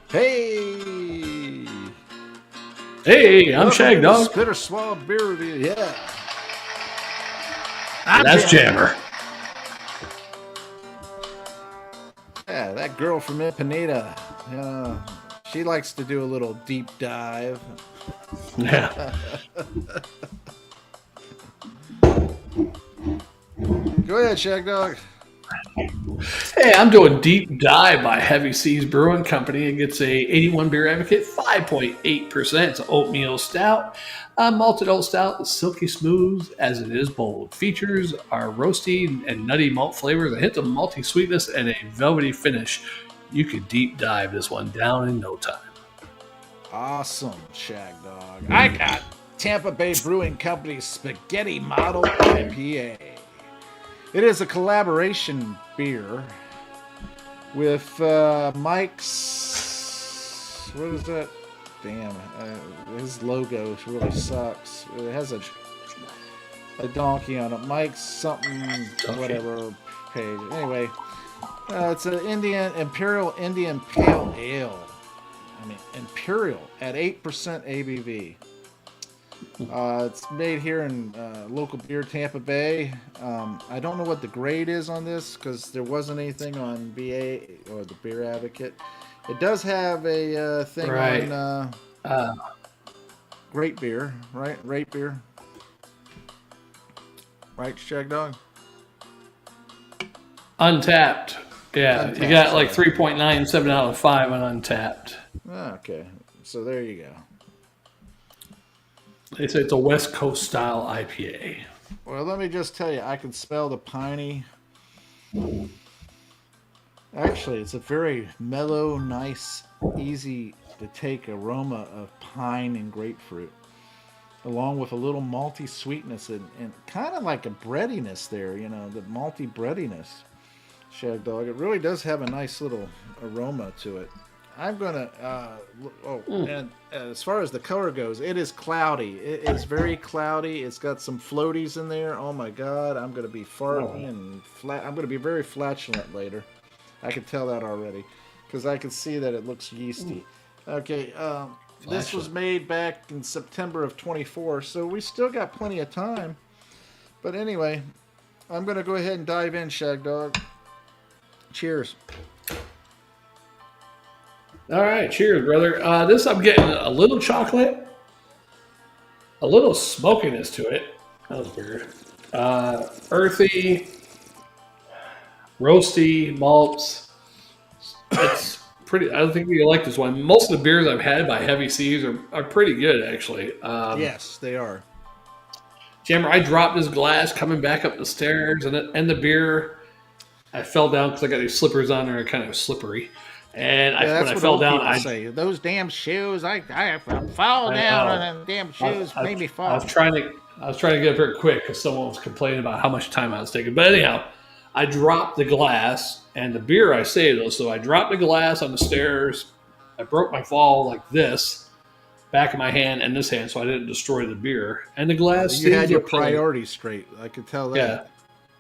Hey! Hey, I'm Shag Dog. Spitter Swab Beer Review. Yeah. That's Jammer. Yeah, that girl from Ipanema. She likes to do a little deep dive. Yeah. Go ahead, Shag Dog. Hey, I'm doing Deep Dive by Heavy Seas Brewing Company. It gets a 81 Beer Advocate, 5.8%. It's an oatmeal stout. Malted oat stout is silky smooth as it is bold. Features are roasty and nutty malt flavors, a hint of malty sweetness, and a velvety finish. You could deep dive this one down in no time. Awesome, Shag Dog. I got Tampa Bay Brewing Company's Spaghetti Model IPA. It is a collaboration beer with Mike's. What is that? Damn, his logo really sucks. It has a donkey on it. Mike's something, whatever page. Anyway, it's an Imperial Indian Pale Ale. I mean, Imperial at 8% ABV. It's made here in local beer Tampa Bay. I don't know what the grade is on this because there wasn't anything on BA or the Beer Advocate. It does have a thing on great beer, right? Rate beer, right, Shag Dog? Untapped. Yeah, you got like 3.97 out of 5 on Untapped. Okay, so there you go. They say it's a West Coast style IPA. Well, let me just tell you, I can smell the piney. Actually, it's a very mellow, nice, easy to take aroma of pine and grapefruit, along with a little malty sweetness and kind of like a breadiness there, you know, the malty breadiness. Shag Dog, it really does have a nice little aroma to it. I'm gonna. And as far as the color goes, it is cloudy. It is very cloudy. It's got some floaties in there. Oh my God! I'm gonna be farting and flat. I'm gonna be very flatulent later. I can tell that already, because I can see that it looks yeasty. Okay, this was made back in September of 24, so we still got plenty of time. But anyway, I'm gonna go ahead and dive in, Shag Dog. Cheers. All right, cheers, brother. This I'm getting a little chocolate, a little smokiness to it. That was weird. Earthy, roasty malts. It's pretty. I think you like this one. Most of the beers I've had by Heavy Seas are pretty good, actually. Yes, they are. Jammer, I dropped this glass coming back up the stairs, and the beer. I fell down because I got these slippers on there, kind of slippery. And when I fell down, I say those damn shoes. I fall down on them damn shoes. Made me fall. I was trying to get up here quick because someone was complaining about how much time I was taking. But anyhow, I dropped the glass and the beer I saved though. So I dropped the glass on the stairs. I broke my fall like this, back of my hand and this hand, so I didn't destroy the beer. And the glass. You had your priorities straight. I could tell that. Yeah.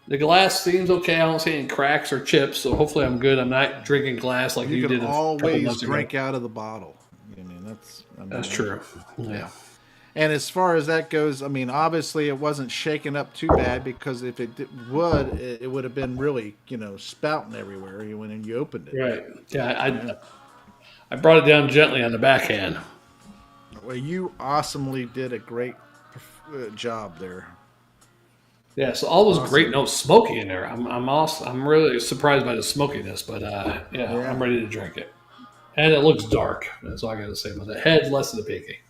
The glass seems okay. I don't see any cracks or chips, so hopefully I'm good. I'm not drinking glass like you did. You always drink out of the bottle. I mean, that's true. Yeah. And as far as that goes, I mean, obviously it wasn't shaken up too bad because if it would, it would have been really, spouting everywhere when you opened it. Right. Yeah. I brought it down gently on the backhand. Well, you awesomely did a great job there. Yeah, so all those great notes smoky in there. I'm really surprised by the smokiness, but I'm ready to drink it. And it looks dark. That's all I got to say about that. Head less than the pinky.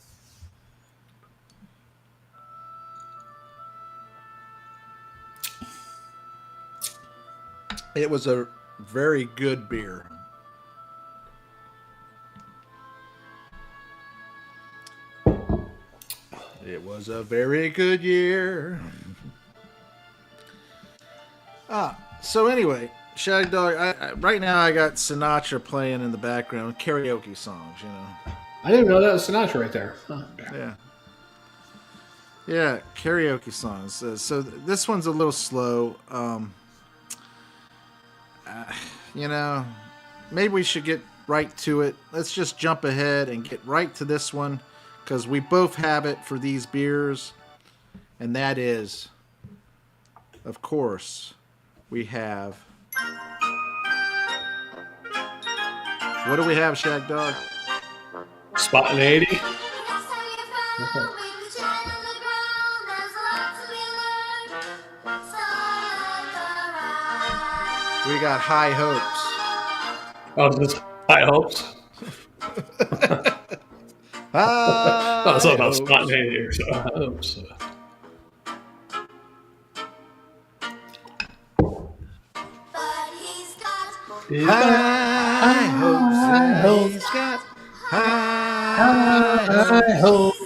It was a very good beer. It was a very good year. So anyway, Shag Dog, right now I got Sinatra playing in the background, karaoke songs, I didn't know that was Sinatra right there. Oh, okay. Yeah, karaoke songs. So this one's a little slow. Maybe we should get right to it. Let's just jump ahead and get right to this one because we both have it for these beers. And that is, of course, we have... What do we have, Shag Dog? Spot 80. We got High Hopes. Oh, this High Hopes. It's all about Spot 80 or so. High Hopes. High hopes, he's got high hopes.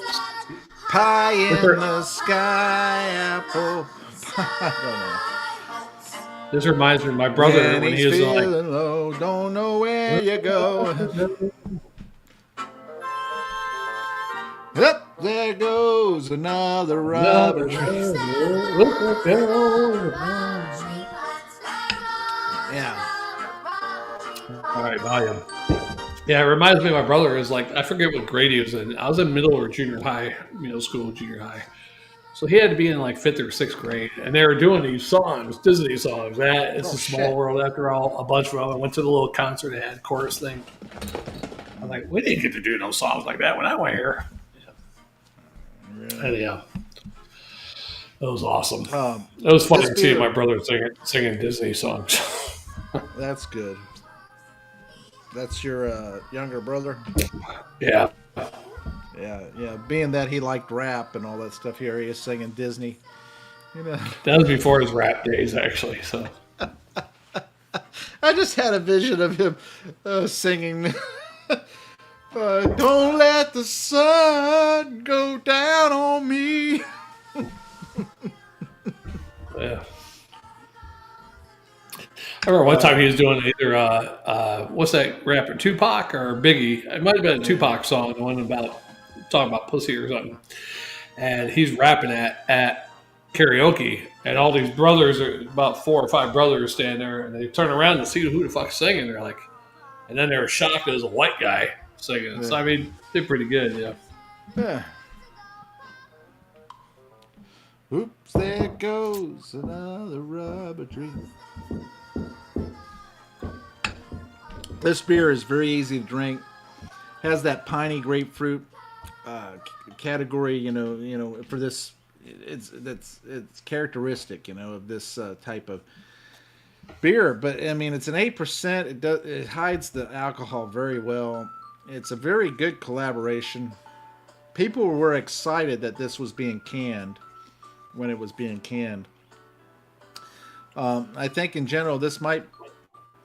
Pie in the sky, apple pie. I don't know. This reminds me of my brother when he was like, low, don't know where you go. Up there goes another rubber tree. Yeah. All right, volume. Yeah, it reminds me of my brother. Is like, I forget what grade he was in. I was in middle or junior high, middle school, junior high. So he had to be in like 5th or 6th grade. And they were doing these songs, Disney songs. It's a small world after all, a bunch of them. I went to the little concert they had, chorus thing. I'm like, we didn't get to do no songs like that when I went here. Yeah. Anyhow, that was awesome. It was funny to see my brother singing Disney songs. That's good. That's your younger brother? Yeah. Yeah. Being that he liked rap and all that stuff, here he is singing Disney. You know. That was before his rap days, actually. So I just had a vision of him singing. Don't let the sun go down on me. Yeah. I remember one time he was doing either what's that rapper, Tupac or Biggie? It might have been a Tupac song, the one about talking about pussy or something. And he's rapping at karaoke, and all these brothers, about 4 or 5 brothers, stand there, and they turn around to see who the fuck's singing. They're like, and then they were shocked it was a white guy singing. Yeah. So I mean, did pretty good, yeah. Yeah. Oops, there goes another rubber tree. This beer is very easy to drink. Has that piney grapefruit category, you know, for this. It's characteristic, you know, of this type of beer. But I mean, it's an 8%. It hides the alcohol very well. It's a very good collaboration. People were excited that this was being canned when it was being canned. I think in general, this might.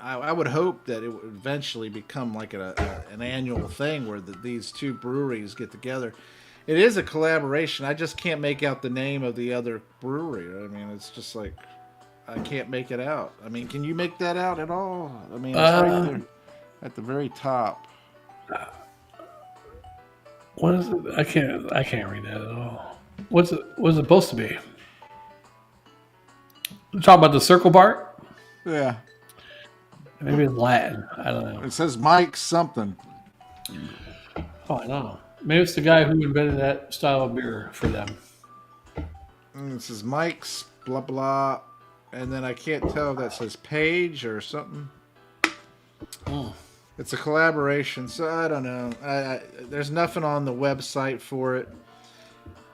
I would hope that it would eventually become like an annual thing where these two breweries get together. It is a collaboration. I just can't make out the name of the other brewery. I mean, it's just like I can't make it out. I mean, can you make that out at all? I mean, it's right there at the very top. What is it? I can't read that at all. What's it supposed to be? You talking about the circle bar? Yeah. Maybe it's Latin. I don't know. It says Mike something. Oh, I know. Maybe it's the guy who invented that style of beer for them. It says Mike's blah blah, and then I can't tell if that says Page or something. It's a collaboration, so I don't know. There's nothing on the website for it.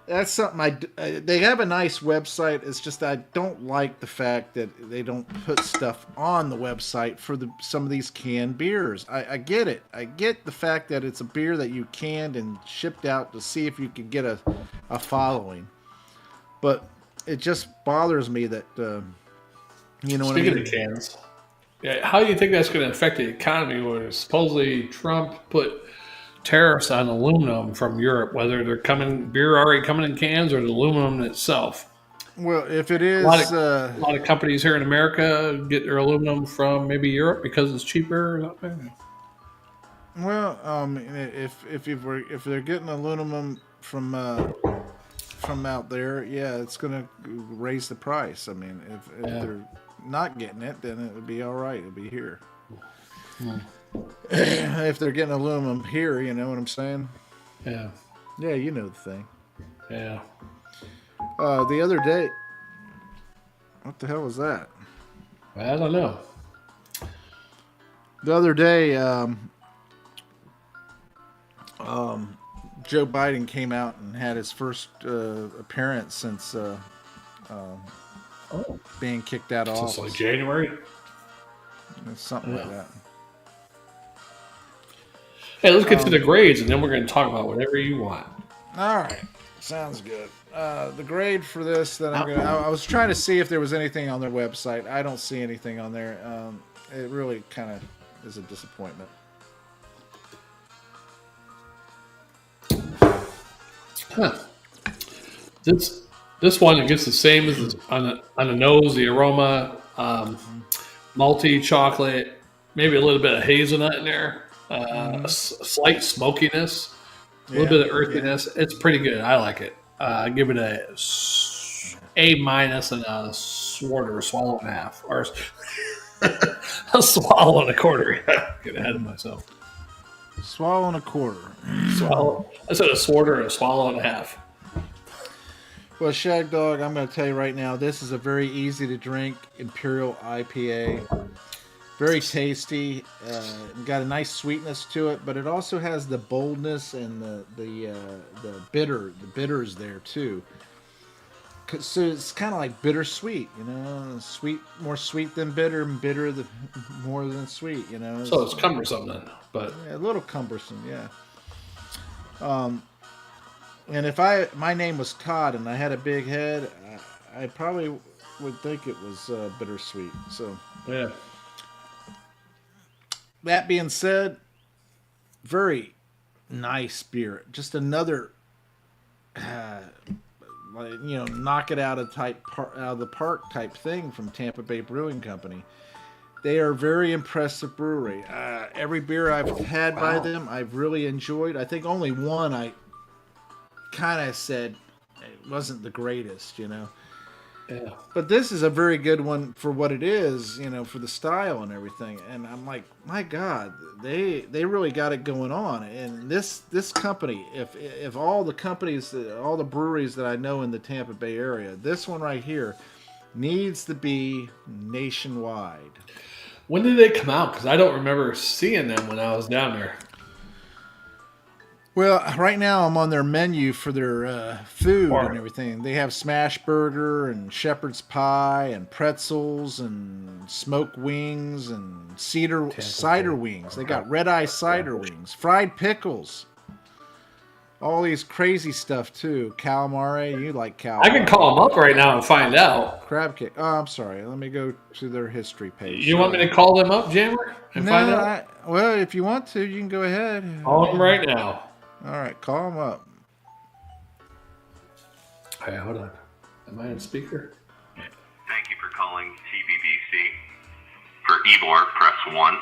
That's something they have a nice website. It's just I don't like the fact that they don't put stuff on the website for some of these canned beers. I get it. I get the fact that it's a beer that you canned and shipped out to see if you could get a following. But it just bothers me that you know. Speaking what I mean? Of cans, yeah, how do you think that's going to affect the economy? Where supposedly Trump put tariffs on aluminum from Europe, whether they're beer already coming in cans or the aluminum itself. Well, if it is, a lot of companies here in America get their aluminum from maybe Europe because it's cheaper. Or something. Well, if they're getting aluminum from out there, yeah, it's going to raise the price. I mean, if they're not getting it, then it would be all right. It'll be here. if they're getting aluminum here, you know what I'm saying? Yeah. Yeah, you know the thing. Yeah. The other day, what the hell was that? I don't know. The other day, Joe Biden came out and had his first appearance since Oh. being kicked out of Since office. like January. Something like that. Hey, let's get to the grades, and then we're going to talk about whatever you want. All right, sounds good. The grade for this that I was trying to see if there was anything on their website. I don't see anything on there. It really kind of is a disappointment. Huh. This one, it gets the same as on the nose, the aroma, malty, chocolate, maybe a little bit of hazelnut in there, a slight smokiness, a little bit of earthiness. Yeah. It's pretty good. I like it. I give it A minus and a swallow and a half, or a swallow and a quarter. Get ahead of myself. Swallow and a quarter. Swallow. I said a swarter and a swallow and a half. Well, Shag Dog, I'm going to tell you right now, this is a very easy to drink Imperial IPA. Very tasty. Got a nice sweetness to it, but it also has the boldness and the bitters there too. So it's kind of like bittersweet, you know, more sweet than bitter, and bitter more than sweet, you know. So it's cumbersome then, but yeah, a little cumbersome, yeah. And if my name was Todd and I had a big head, I probably would think it was bittersweet. So yeah. That being said, very nice beer. Just another, knock it out of the park type thing from Tampa Bay Brewing Company. They are a very impressive brewery. Every beer I've had by them, I've really enjoyed. I think only one I kind of said it wasn't the greatest, you know. Yeah. But this is a very good one for what it is, you know, for the style and everything. And I'm like, my God, they really got it going on. And this company, if all the companies, all the breweries that I know in the Tampa Bay area, this one right here needs to be nationwide. When did they come out? Because I don't remember seeing them when I was down there. Well, right now I'm on their menu for their food and everything. They have smash burger and shepherd's pie and pretzels and smoked wings and cider wings. They got red eye cider wings, fried pickles, all these crazy stuff too. Calamari, you like calamari? I can call them up right now and find out. Crab cake. Oh, I'm sorry. Let me go to their history page. You want me to call them up, Jammer, and find out? Well, if you want to, you can go ahead. Call them right now. All right, call them up. Hey, hold on. Am I on speaker? Thank you for calling TBBC. For Ybor, press 1.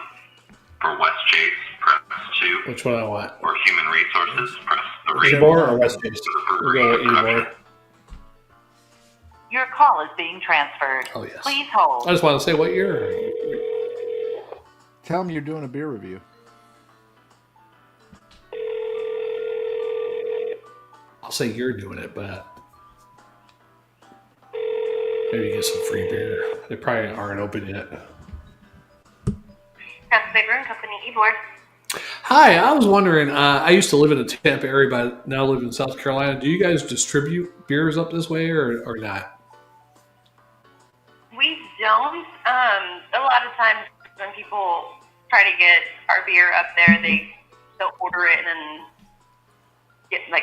For West Chase, press 2. Which one I want? For Human Resources, press 3. Ybor or West Chase? We'll go with Ybor. Your call is being transferred. Oh, yes. Please hold. I just want to say what year. Tell them you're doing a beer review. I'll say you're doing it, but maybe get some free beer. They probably aren't open yet. Tampa Bay Brewing Company, Ybor. Hi, I was wondering, I used to live in the Tampa area, but now live in South Carolina. Do you guys distribute beers up this way or not? We don't. A lot of times when people try to get our beer up there, they'll order it and then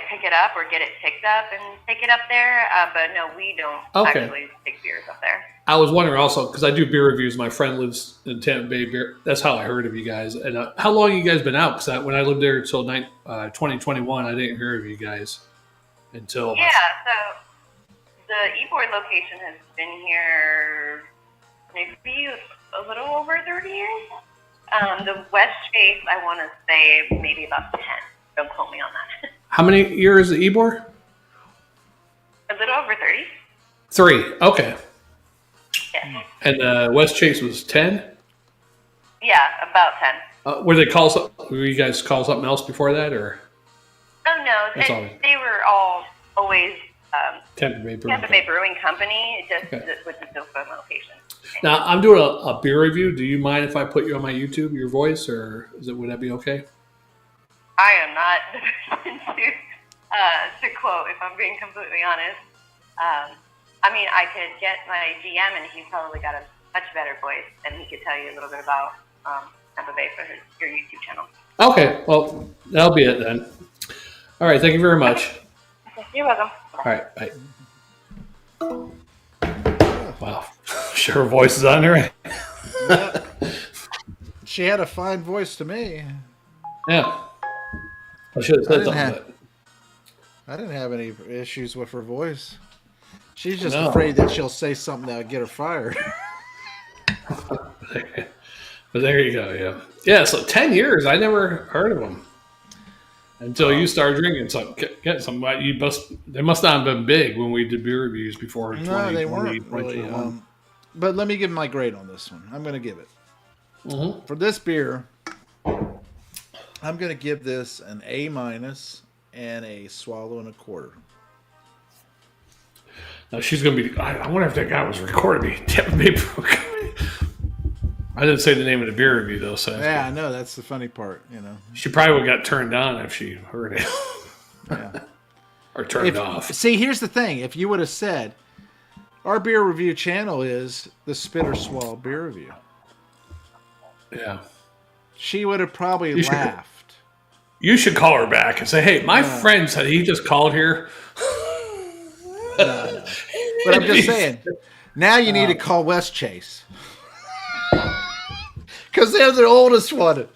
pick it up or get it picked up and take it up there. But no, we don't actually take beers up there. I was wondering also, because I do beer reviews. My friend lives in Tampa Bay. That's how I heard of you guys. And how long have you guys been out? Because when I lived there until 2021, I didn't hear of you guys until... Yeah, so the Ybor location has been here maybe a little over 30 years. The West Chase, I want to say maybe about 10. Don't quote me on that. How many years at Ybor? A little over 30. 3, okay. Yeah. And West Chase was 10? Yeah, about Were they call? Were you guys call something else before that, or? Oh no, they were all always Tampa Bay Brewing Company, just with the Silva location. Now I'm doing a beer review. Do you mind if I put you on my YouTube, your voice, or would that be okay? I am not the person to quote, if I'm being completely honest. I mean, I could get my GM, and he's probably got a much better voice, and he could tell you a little bit about Tampa Bay for your YouTube channel. Okay, well, that'll be it then. All right, thank you very much. You're welcome. All right, bye. Wow, sure, her voice is on there. Yeah. She had a fine voice to me. Yeah, I should have said something. I didn't have any issues with her voice. She's just afraid that she'll say something that'll get her fired. But there you go, yeah. Yeah, so 10 years, I never heard of them. Until you started drinking some. They must not have been big when we did beer reviews before. No, they weren't really. But let me give my grade on this one. I'm going to give it. Mm-hmm. For this beer, I'm going to give this an A- and a swallow and a quarter. Now she's going to be. I wonder if that guy was recording me. Tampa Bay Brewing Company. I didn't say the name of the beer review though. So yeah, I know that's the funny part. She probably would have got turned on if she heard it. Yeah, or turned off. See, here's the thing: if you would have said, "Our beer review channel is the Spit or Swallow Beer Review," yeah, she would have probably laughed. You should call her back and say, "Hey, my friend said he just called here." No. But I'm just saying. Now you need to call West Chase. Because they're the oldest one.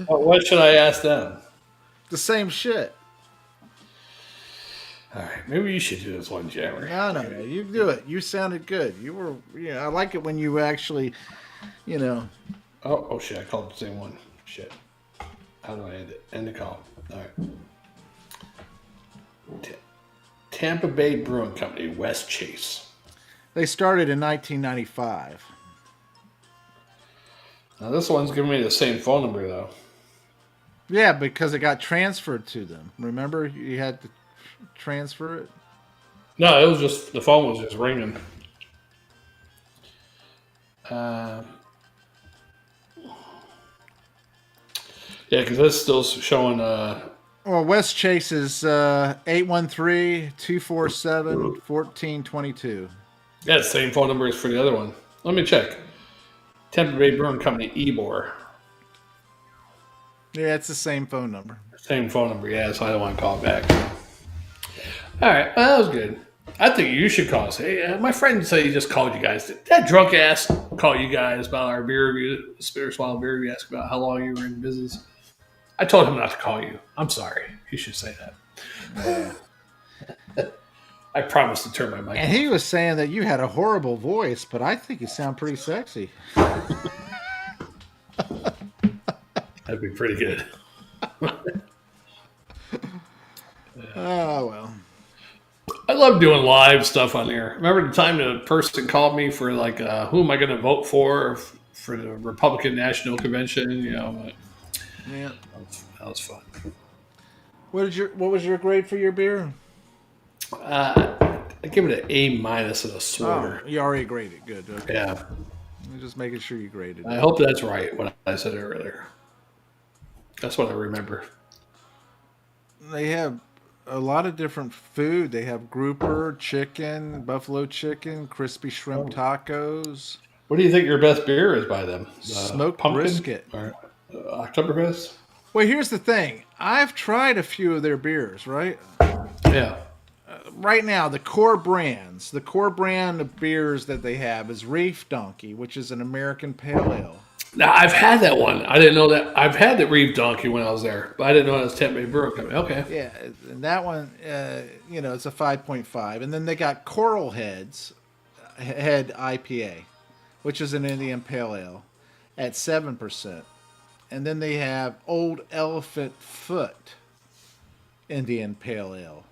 What should I ask them? The same shit. All right, maybe you should do this one, Jerry. No, you do it. You sounded good. I like it when you actually, Oh shit! I called the same one. Shit. How do I end it? End the call. All right. Tampa Bay Brewing Company, West Chase. They started in 1995. Now this one's giving me the same phone number though. Yeah, because it got transferred to them. Remember, you had to transfer it. No, it was just the phone was just ringing. Yeah, because that's still showing. Well, West Chase is 813-247-1422. Yeah, the same phone number as for the other one. Let me check. Tampa Bay Brewing Company, Ebor. Yeah, it's the same phone number. Same phone number, yeah, so I don't want to call it back. All right, well, that was good. I think you should call us. Hey, my friend said he just called you guys. Did that drunk ass call you guys about our beer review, Spit or Swallow beer review, ask about how long you were in business? I told him not to call you. I'm sorry. He should say that. I promised to turn my mic And he was saying that you had a horrible voice, but I think you sound pretty sexy. That'd be pretty good. Oh, well. I love doing live stuff on here. Remember the time the person called me for like, who am I going to vote for the Republican National Convention? But Yeah. that was fun. What was your grade for your beer? I give it an A- and a sweater. Oh, you already graded. Good. Okay. Yeah. I'm just making sure you graded. I hope that's right, what I said earlier. That's what I remember. They have a lot of different food. They have grouper, chicken, buffalo chicken, crispy shrimp tacos. What do you think your best beer is by them? Smoked pumpkin brisket. Or Oktoberfest? Well, here's the thing. I've tried a few of their beers, right? Yeah. Right now, the core brand of beers that they have is Reef Donkey, which is an American pale ale. Now, I've had that one. I didn't know that. I've had the Reef Donkey when I was there, but I didn't know it was Tampa Bay Brewing Company. Okay. Yeah, and that one, it's a 5.5. And then they got Coral Head IPA, which is an Indian pale ale, at 7%. And then they have Old Elephant Foot Indian pale ale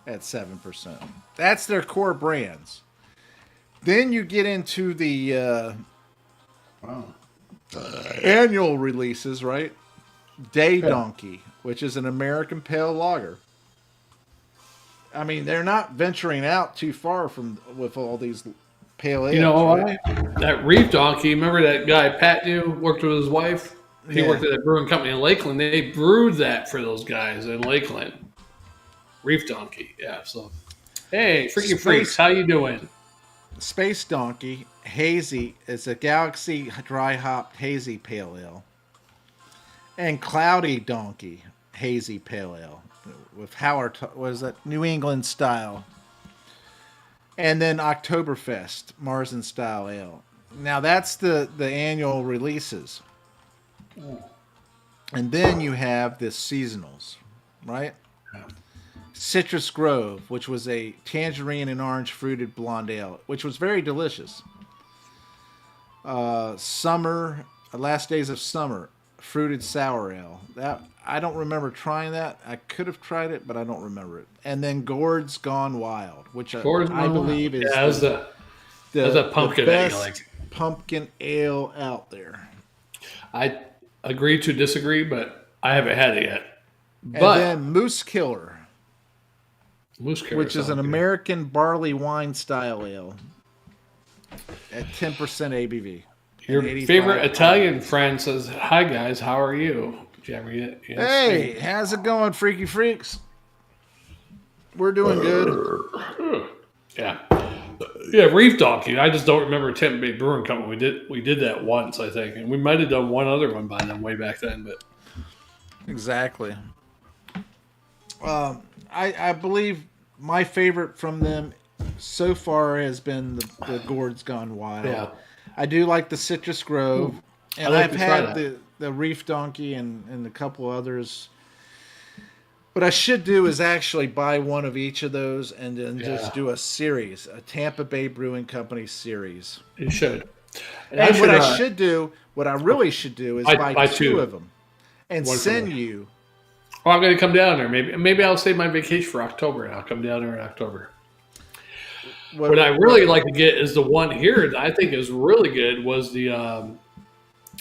at 7%. That's their core brands. Then you get into the Annual releases, right? Day Donkey, which is an American pale lager. I mean, they're not venturing out too far from with all these pale You know ales, right? what? That Reef Donkey, remember that guy Pat knew, worked with his wife? He Yeah. worked at that brewing company in Lakeland. They brewed that for those guys in Lakeland. Reef Donkey, yeah. So, hey, Freaky Freaks, how you doing? Space Donkey Hazy is a Galaxy dry hopped hazy pale ale, and Cloudy Donkey hazy pale ale with Howard. What is that? New England style. And then Oktoberfest Marzen style ale. Now that's the annual releases. And then you have the seasonals, right? Citrus Grove, which was a tangerine and orange fruited blonde ale, which was very delicious. Summer, Last Days of Summer, fruited sour ale. That I don't remember trying that. I could have tried it, but I don't remember it. And then Gourd's Gone Wild, which I believe is that's a pumpkin the ale. best pumpkin ale out there. I agree to disagree, but I haven't had it yet. And then Moose Killer, which is an American barley wine style ale at 10% ABV. Your favorite Italian friend says, "Hi guys, how are you?" Did you ever get? Hey, how's it going, Freaky Freaks? We're doing good. Yeah, yeah. Reef Donkey. I just don't remember Tampa Bay Brewing Company. We did that once, I think, and we might have done one other one by them way back then. But exactly. I believe my favorite from them so far has been the Gourd's Gone Wild. yeah, I do like the Citrus Grove, and like I've to try had that. the Reef Donkey and a couple others. What I should do is actually buy one of each of those and then just do a series, a Tampa Bay Brewing Company series. you should. And what I really should do is buy two of them and send you. Well, I'm going to come down there. Maybe I'll save my vacation for October, and I'll come down there in October. What I really like to get is the one here that I think is really good was the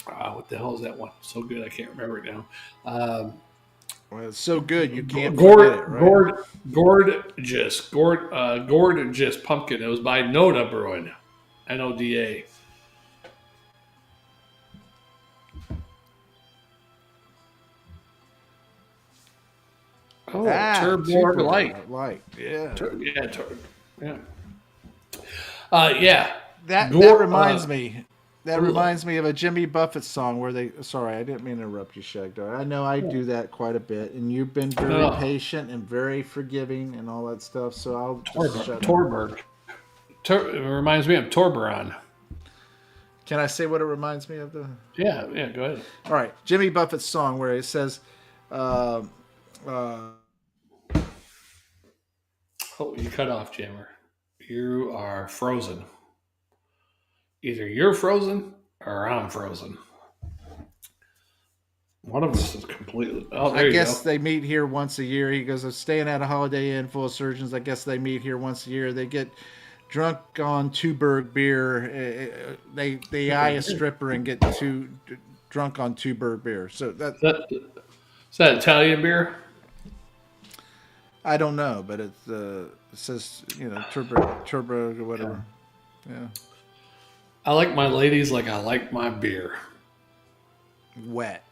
what the hell is that one? So good I can't remember it now. Well, it's so good you can't forget it, right? Gorgeous Pumpkin. It was by Noda Brewing, Noda. Oh, Turbor Light. Yeah. Yeah. That reminds me. That reminds me of a Jimmy Buffett song where they. Sorry, I didn't mean to interrupt you, Shag Dog. I know I do that quite a bit, and you've been very patient and very forgiving and all that stuff. So I'll just shut up. Torberg. It reminds me of Torberon. Can I say what it reminds me of? Yeah. Go ahead. All right, Jimmy Buffett's song where it says. Oh, you cut off, Jammer. You are frozen. Either you're frozen or I'm frozen. One of us is completely. Oh, there I you guess go. they meet here once a year. He goes, I'm staying at a Holiday Inn full of surgeons. I guess they meet here once a year. They get drunk on Tuborg beer. They eye a stripper and get drunk on Tuborg beer. So Is that Italian beer? I don't know, but it says Tuborg or whatever. Yeah. I like my ladies like I like my beer. Wet.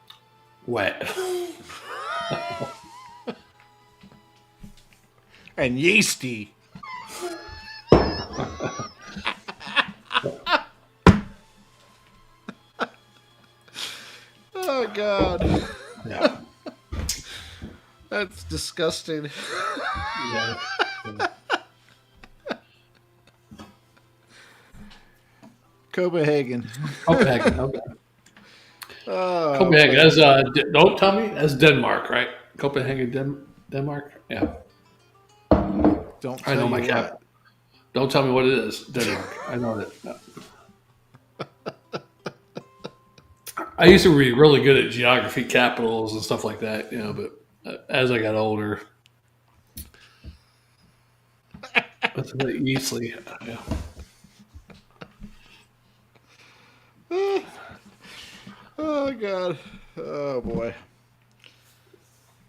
And yeasty. Oh God. Yeah. That's disgusting. Yeah. Copenhagen. Okay. Oh, Copenhagen. That's don't tell me that's Denmark, right? Copenhagen, Denmark. Yeah. Don't I know tell my you cap. Don't tell me what it is. Denmark. I know that. No. I used to be really good at geography, capitals, and stuff like that, but as I got older, that's a bit easily. Yeah. Oh God. Oh boy.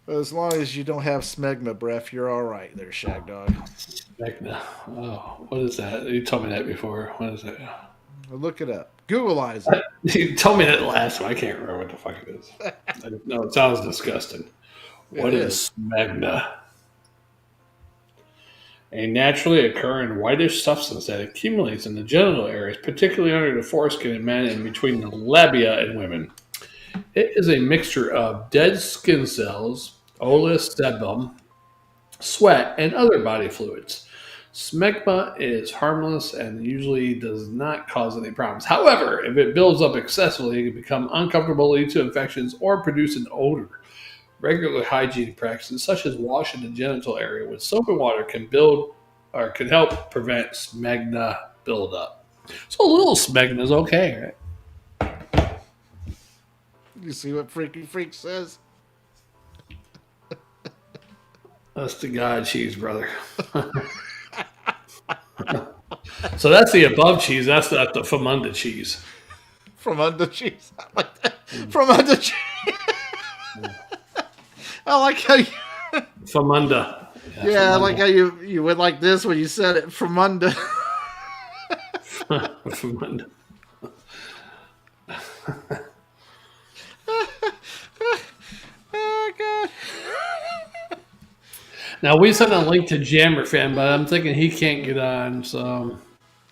As long as you don't have smegma breath, you're all right there, Shag Dog. Smegma. Oh, what is that? You told me that before. What is that? Well, look it up. Googleize it. You told me that last time. I can't remember what the fuck it is. No, it sounds disgusting. What is smegma? A naturally occurring whitish substance that accumulates in the genital areas, particularly under the foreskin in men and between the labia in women. It is a mixture of dead skin cells, olus sebum, sweat, and other body fluids. Smegma is harmless and usually does not cause any problems. However, if it builds up excessively, it can become uncomfortable, lead to infections, or produce an odor. Regular hygiene practices, such as washing the genital area with soap and water, can help prevent smegma buildup. So a little smegma is okay, right? You see what Freaky Freak says? That's the God cheese, brother. So that's the above cheese. That's not the from under cheese. From under cheese. I like that. From under cheese. I like how you. From under. Yeah, I like how you went like this when you said it. From under. From under. Oh God. Now we sent a link to Jammer Fan, but I'm thinking he can't get on, so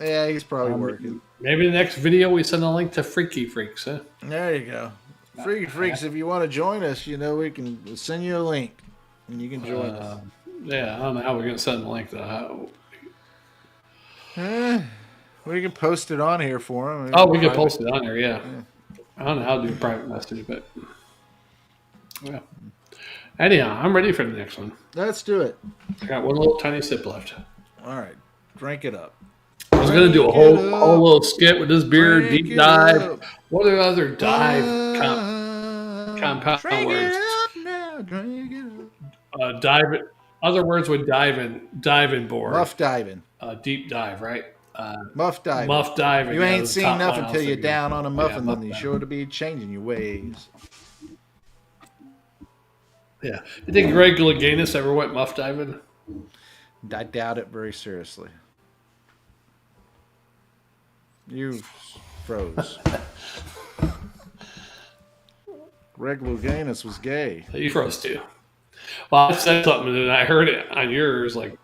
Yeah, he's probably working. maybe the next video we send a link to Freaky Freaks, huh? There you go. Freaky Freaks, if you want to join us, we can send you a link and you can join us. Yeah, I don't know how we're gonna send the link though. We can post it on here for him. Oh, we can post it on there, yeah. I don't know how to do a private message, but yeah. Anyhow, I'm ready for the next one. Let's do it. I got one little tiny sip left. All right. Drink it up. I was going to do a whole little skit with this beer, Drink deep it dive. up. What are other dive compound Drink words? it up now. Drink it up. Dive. Other words would dive in board. Muff diving. Deep dive, right? Muff diving. Muff diving. You yeah, ain't the seen top nothing line till I was you're thinking. down on a muffin, Yeah, then you muff sure to be changing your ways. Yeah. You think Greg Louganis ever went muff diving? I doubt it very seriously. You froze. Greg Louganis was gay. You froze too. Well, I said something and I heard it on yours, like,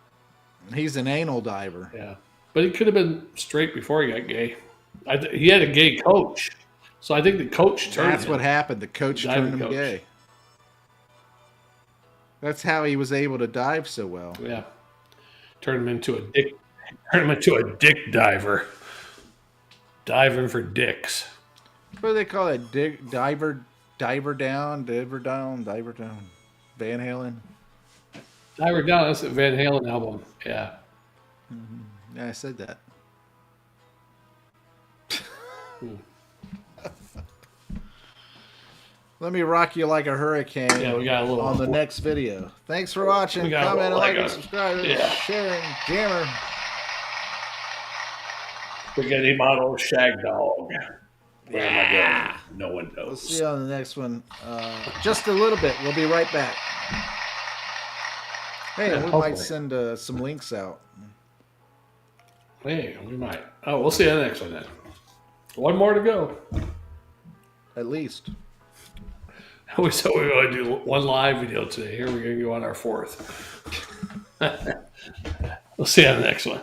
He's an anal diver. yeah. But he could have been straight before he got gay. He had a gay coach. So I think the coach turned That's him. what happened. The coach Diving turned him coach. gay. That's how he was able to dive so well. Yeah. Turned him into a dick. Turned him into a dick diver. Diving for dicks. What do they call it? Diver down. Van Halen. Diver down. That's a Van Halen album. Yeah. Yeah, I said that. Let me rock you like a hurricane. Yeah, we got a little on the next video. Thanks for watching. We got a Comment, little like, leg and on it. subscribe. Yeah. Sharing. Jammer. Spaghetti model Shag Dog. Where am I going? No one We'll knows. see you on the next one. Just a little bit. We'll be right back. Hey, we hopefully. might send some links out. Hey, we might. Oh, we'll see you on the next one then. One more to go. At least. We said we were going to do one live video today. Here we're going to go on our fourth. We'll see you on the next one.